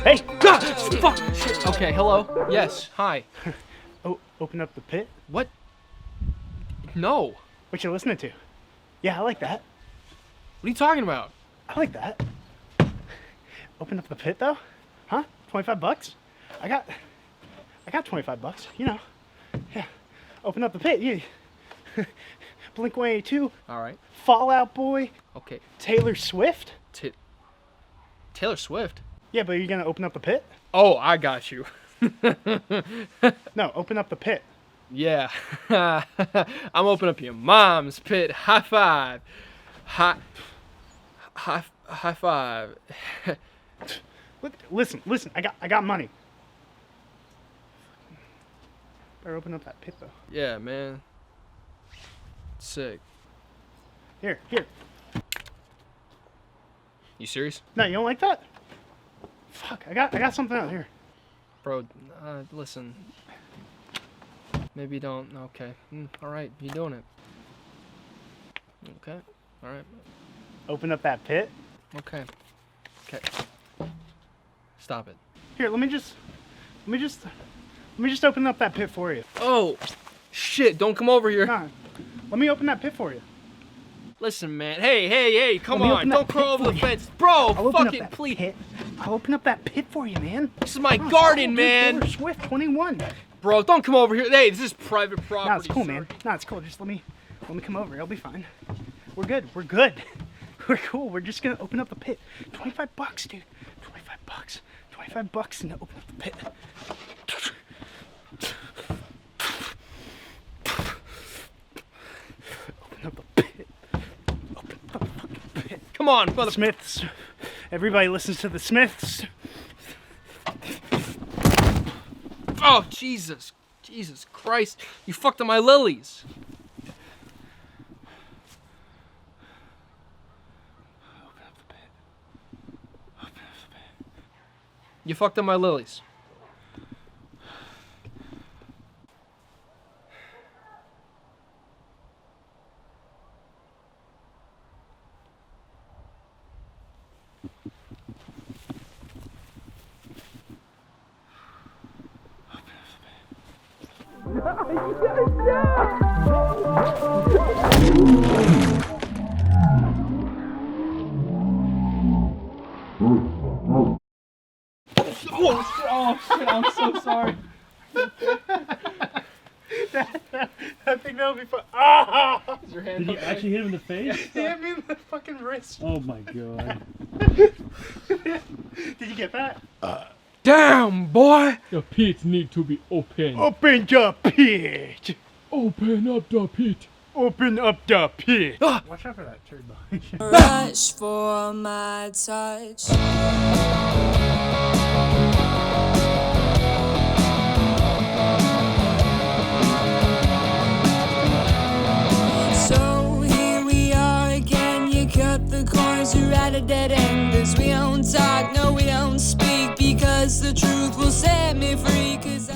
Hey! God, fuck! Shit. Okay, hello? Yes, hi. Oh, open up the pit? What? No. What you listening to? Yeah, I like that. What are you talking about? I like that. Open up the pit though? Huh? 25 bucks? I got 25 bucks, you know. Yeah. Open up the pit, yeah. Blink 182. Alright. Fall Out Boy. Okay. Taylor Swift? Taylor Swift? Yeah, but are you gonna open up the pit? Oh, I got you. No, open up the pit. Yeah. I'm opening up your mom's pit. High five. High five. Listen, I got money. Better open up that pit though. Yeah, man. Sick. Here. You serious? No, you don't like that? Fuck, I got something out here. Bro, listen. Maybe don't. Okay. Alright, you're doing it. Okay. Alright. Open up that pit. Okay. Stop it. Here, let me just open up that pit for you. Oh, shit, don't come over here. Nah, let me open that pit for you. Listen, man. Hey, come Let me on. open that Don't crawl pit over for the you. fence. Bro, I'll open up fucking that please. pit. I'll open up that pit for you, man. This is my Oh, garden, cool, dude. man. Taylor Swift 21. Bro, don't come over here. Hey, this is private property. Nah, it's cool, sir. man. Nah, it's cool. Just let me come over. It'll be fine. We're good. We're cool. We're just gonna open up the pit. 25 bucks, dude. 25 bucks. 25 bucks and open up the pit. Open up the pit. Open up the fucking pit. Come on, mother. Smiths. Everybody listens to the Smiths. Oh, Jesus Christ. You fucked up my lilies. Open up the pit. Open up the pit. You fucked up my lilies. Oh shit, I'm so sorry. I think that'll be fun. Ah! Is your hand Did he actually hit him in the face? He hit me in the fucking wrist. Oh my god. Did you get that? Damn, boy. The pit need to be open. Open the pit. Open up the pit. Open up the pit. Ah. Watch out for that turd behind you. Rush for my touch. So here we are again. You cut the corners, you're at a dead end. 'Cause we don't talk, no, we don't speak. Because the truth will set me free. 'Cause